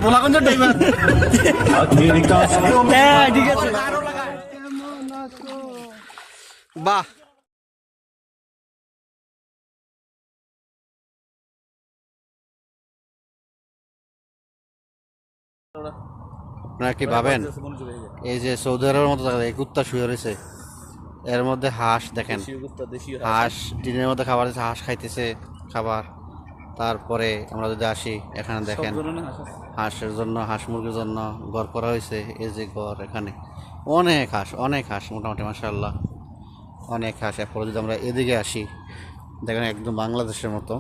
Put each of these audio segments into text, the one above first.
ভোলাগঞ্জের driver. হ্যাঁ ঠিক আছে। বাহ, আপনারা কি ভাবেন এই যে সৌদি আরবের মতো জায়গা কুত্তা শুয়ে রয়েছে, এর মধ্যে হাঁস দেখেন, হাঁস দিনের মধ্যে খাবার দিচ্ছে, হাঁস খাইতেছে খাবার। তারপরে আমরা যদি আসি এখানে দেখেন হাঁসের জন্য, হাঁস মুরগির জন্য ঘর করা হয়েছে। এই যে ঘর, এখানে অনেক হাঁস, অনেক হাঁস, মোটামুটি মাশাআল্লাহ অনেক হাঁস। এরপরে যদি আমরা এদিকে আসি দেখেন একদম বাংলাদেশের মতো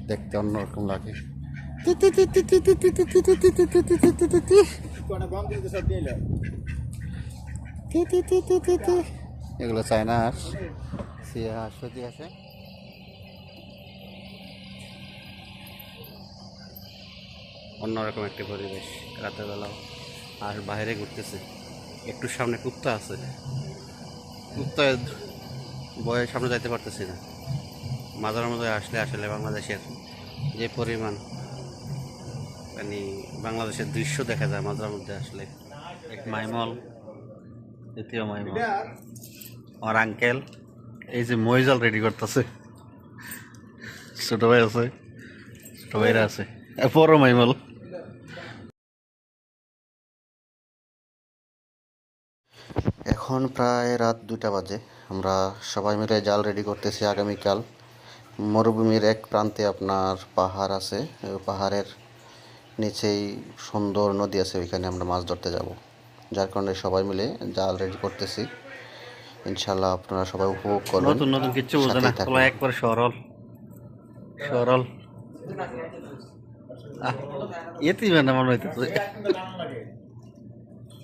দেখতে, অন্যরকম লাগে। এগুলো চায়না হাঁস, সিয়া হাঁস সত্যি আছে। অন্যরকম একটি পরিবেশ, রাতের বেলাও আর বাইরে ঘুরতেছে। একটু সামনে কুত্তা আছে, কুত্তা বয়ের সামনে যাইতে পারতেছি না। মাঝার মধ্যে আসলে আসলে বাংলাদেশের যে পরিমাণ মানে বাংলাদেশের দৃশ্য দেখা যায় মাঝার মধ্যে আসলে। এক মাইমল, দ্বিতীয় মাইমল, আমার আঙ্কেল এই যে মহিজাল রেডি করতেছে, ছোট ভাই আছে, ছোট ভাইরা আছে, বড় মাইমল। এখন প্রায় রাত 2টা বাজে। আমরা সবাই মিলে জাল রেডি করতেছি। আগামীকাল মরুভূমির এক প্রান্তে আপনার পাহাড় আছে, পাহাড়ের নিচেই সুন্দর নদী আছে, ওইখানে আমরা মাছ ধরতে যাব। যার কারণে সবাই মিলে জাল রেডি করতেছি। ইনশাল্লাহ আপনারা সবাই উপভোগ করবেন। নতুন নতুন কিচ্ছু বুঝে না, একবার সরল সরল এতে না মনে হইতেছে।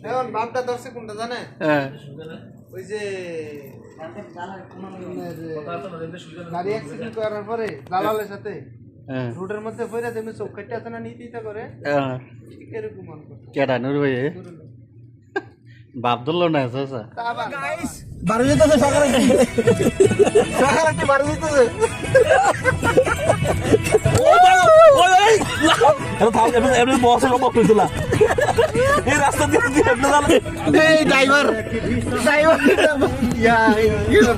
এখন বাপটা ধরছে কোনটা জানে? হ্যাঁ, ওই যে গাড়ি অ্যাক্সিডেন্ট করার পরে দালালের সাথে রোডের মধ্যে পড়ে তুমি চোখ কাটতে আছে না, নীতিটা করে এরকম মন করছে। কেডা নুর ভাই বাপ ধরলো না চাচা, বাড়ি যেতেছে সকালে, সকালে বাড়ি যেতেছে।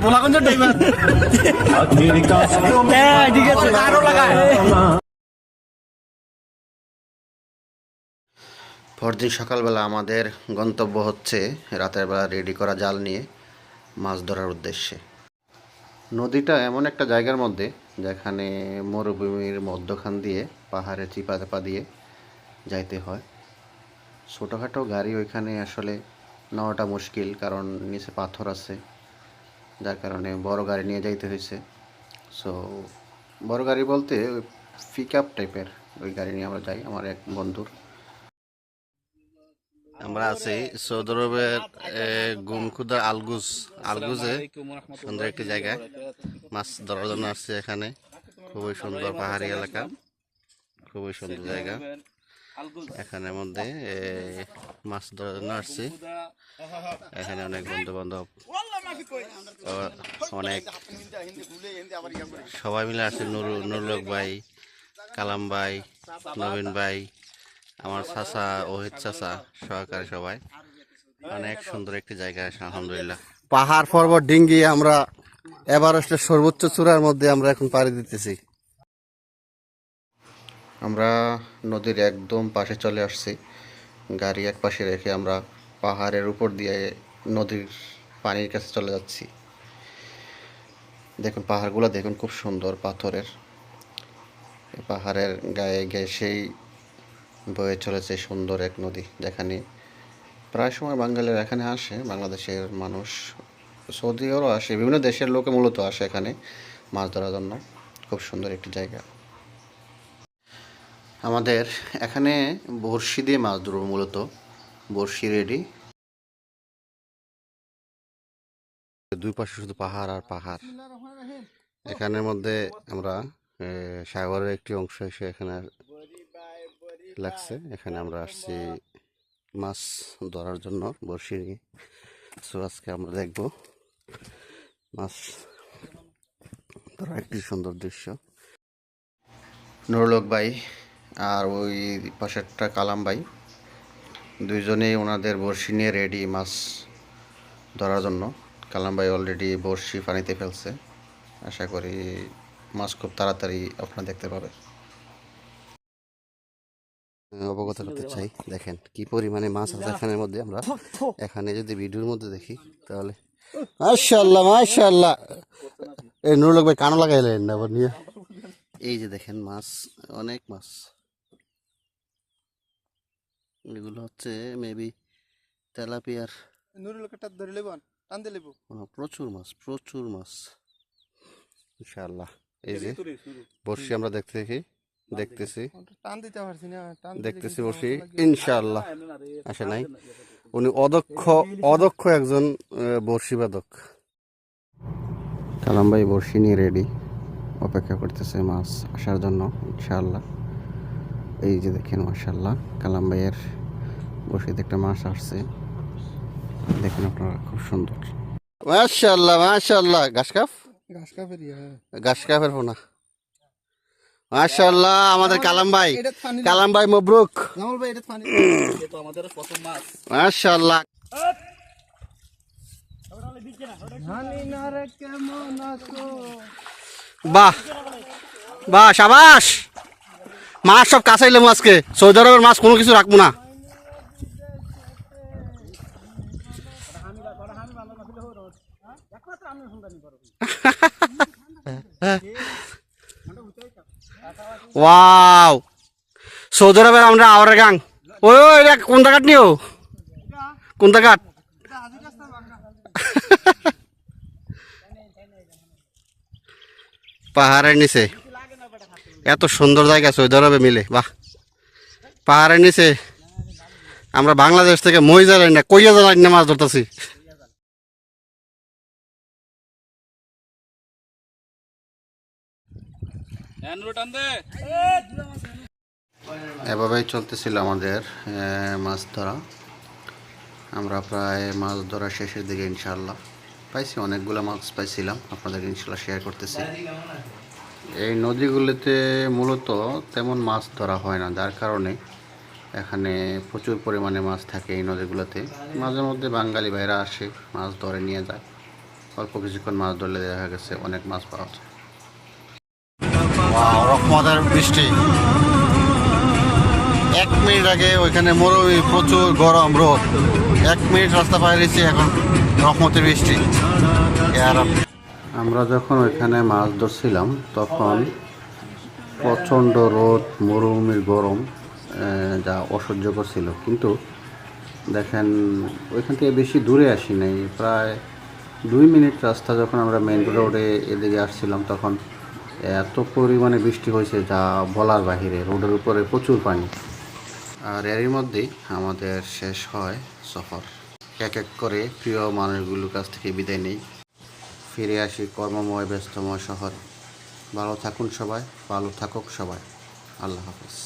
ভোলাগঞ্জের ড্রাইভার। হ্যাঁ ঠিক আছে, আরো লাগায়। পরদিন সকালবেলা আমাদের গন্তব্য হচ্ছে রাতের বেলা রেডি করা জাল নিয়ে মাছ ধরার উদ্দেশ্যে। নদীটা এমন একটা জায়গার মধ্যে যেখানে মরুভূমির মধ্যখান দিয়ে পাহাড়ে চিপা চাপা দিয়ে যাইতে হয়। ছোটোখাটো গাড়ি ওইখানে আসলে নেওয়াটা মুশকিল, কারণ নিচে পাথর আছে, যার কারণে বড় গাড়ি নিয়ে যাইতে হয়েছে। সো বড় গাড়ি বলতে পিক আপ টাইপের ওই গাড়ি নিয়ে আমরা যাই আমার এক বন্ধুর। আমরা আছি সৌদি আরবের গুমখুদা আলগুজে সুন্দর একটি জায়গায় মাছ ধরার জন্য আসছে। এখানে খুবই সুন্দর পাহাড়ি এলাকা, খুবই সুন্দর জায়গা। এখানের মধ্যে মাছ ধরার জন্য আসছি। এখানে অনেক বন্ধু বান্ধব, অনেক সবাই মিলে আসছে। নুরুল ভাই, কালাম ভাই, নবীন ভাই, আমার চাচা, ওহিদ চাচা সহকারে সবাই। অনেক সুন্দর একটি জায়গা আছে আলহামদুলিল্লাহ। পাহাড় পর্বত ডিঙ্গি আমরা এভারেস্টের সর্বোচ্চ চূড়ার মধ্যে আমরা এখন পাড়ি দিতেছি। আমরা নদীর একদম পাশে চলে আসছি। গাড়ি এক পাশে রেখে আমরা পাহাড়ের উপর দিয়ে নদীর পানির কাছে চলে যাচ্ছি। দেখুন পাহাড়গুলো দেখুন, খুব সুন্দর পাথরের। পাহাড়ের গায়ে ঘেঁষেই বয়ে চলেছে সুন্দর এক নদী, যেখানে প্রায় সময় বাঙালিরা এখানে আসে। বাংলাদেশের মানুষ, সৌদিও আসে, বিভিন্ন দেশের লোকে মূলত আসে এখানে মাছ ধরার জন্য। খুব সুন্দর একটি জায়গা। আমাদের এখানে বড়শি দিয়ে মাছ ধরব, মূলত বড়শি রেডি। দুই পাশে শুধু পাহাড় আর পাহাড়। এখানের মধ্যে আমরা সাগরের একটি অংশ এসে এখানে লাগছে। এখানে আমরা আসছি মাছ ধরার জন্য বড়শি নিয়ে। সো আজকে আমরা দেখব মাছ ধরার একটি সুন্দর দৃশ্য। নুরুল ভাই আর ওই পাশেরটা কালাম ভাই, দুইজনেই ওনাদের বড়শি নিয়ে রেডি মাছ ধরার জন্য। কালাম ভাই অলরেডি বড়শি পানিতে ফেলছে, আশা করি মাছ খুব তাড়াতাড়ি আপনারা দেখতে পাবে। অবগত করতে চাই, দেখেন কি পরিমাণে মাছ আছে এখানের মধ্যে। আমরা এখানে যদি ভিডিওর মধ্যে দেখি তাহলে মাশাআল্লাহ মাশাআল্লাহ, এই নুরুল ভাই কানো লাগাইলেন না আবার নিয়ে। এই যে দেখেন মাছ, অনেক মাছ। এগুলো হচ্ছে মেবি তেলাপিয়ার। নুরুল কাটা ধরে লেব, টান দিয়ে লেব। প্রচুর মাছ, প্রচুর মাছ ইনশাআল্লাহ। এই যে বর্ষি আমরা দেখতেছি টান দিতে পারছি না, টান দেখতেছি বর্ষি ইনশাআল্লাহ। আসে নাই, উনি অদক্ষ একজন বর্ষি বাদক। কালাম ভাই বর্ষি নিয়ে রেডি, অপেক্ষা করতেছে মাছ আসার জন্য ইনশাআল্লাহ। এই যে দেখেন মাশাআল্লাহ, কালাম ভাইয়ের বর্ষিতে একটা মাছ আসছে, দেখেন আপনারা, খুব সুন্দর মাশাআল্লাহ মাশাআল্লাহ। ঘাস কাপের পোনা মাশাআল্লাহ। আমাদের কালাম ভাই মবরুক মাশাআল্লাহ। বাহ বাহ, শাবাশ। মাছ সব কাছাইলাম আজকে, সৌদি আরবের মাছ কোনো কিছু রাখবো না। ওয়াও, সৌদি আরবের আমরা আওয়ার গাং। ওই এটা কোন জায়গাট নিও, কোন জায়গাট? পাহাড়ের নিচে এত সুন্দর জায়গা সৌদি আরবে মিলে, বাহ। পাহাড়ের নিচে আমরা বাংলাদেশ থেকে মইজা লাইন না, কইয়া লাইন না মাছ ধরতেছি। এভাবেই চলতেছিল আমাদের মাছ ধরা। আমরা প্রায় মাছ ধরা শেষের দিকে ইনশাআল্লাহ। পাইছি অনেকগুলো মাছ পাইছিলাম, আপনাদের ইনশাআল্লাহ শেয়ার করতেছি। এই নদীগুলোতে মূলত তেমন মাছ ধরা হয় না, যার কারণে এখানে প্রচুর পরিমাণে মাছ থাকে এই নদীগুলোতে। মাঝে মধ্যে বাঙালি ভাইরা আসে, মাছ ধরে নিয়ে যায়। অল্প কিছুক্ষণ মাছ ধরলে দেখা গেছে অনেক মাছ পাওয়া যায়। রহমতের বৃষ্টি। 1 মিনিট আগে ওইখানে মরুভূমি, প্রচুর গরম রোদ। 1 মিনিট রাস্তা পাইছি, এখন রহমতের বৃষ্টি। আমরা যখন ওইখানে মাছ ধরছিলাম তখন প্রচণ্ড রোদ, মরুভূমির গরম, যা অসহ্য করছিল। কিন্তু দেখেন ওইখান থেকে বেশি দূরে আসি নাই, প্রায় 2 মিনিট রাস্তা। যখন আমরা মেইন রোডে এদিকে আসছিলাম তখন এত পরিমাণে বৃষ্টি হয়েছে যা বলার বাহিরে। রোডের উপরে প্রচুর পানি। আর এরই মধ্যেই আমাদের শেষ হয় সফর। এক এক করে প্রিয় মানুষগুলোর কাছ থেকে বিদায় নেই, ফিরে আসি কর্মময় ব্যস্তময় শহরে। ভালো থাকুন সবাই, ভালো থাকুক সবাই। আল্লাহ হাফেজ।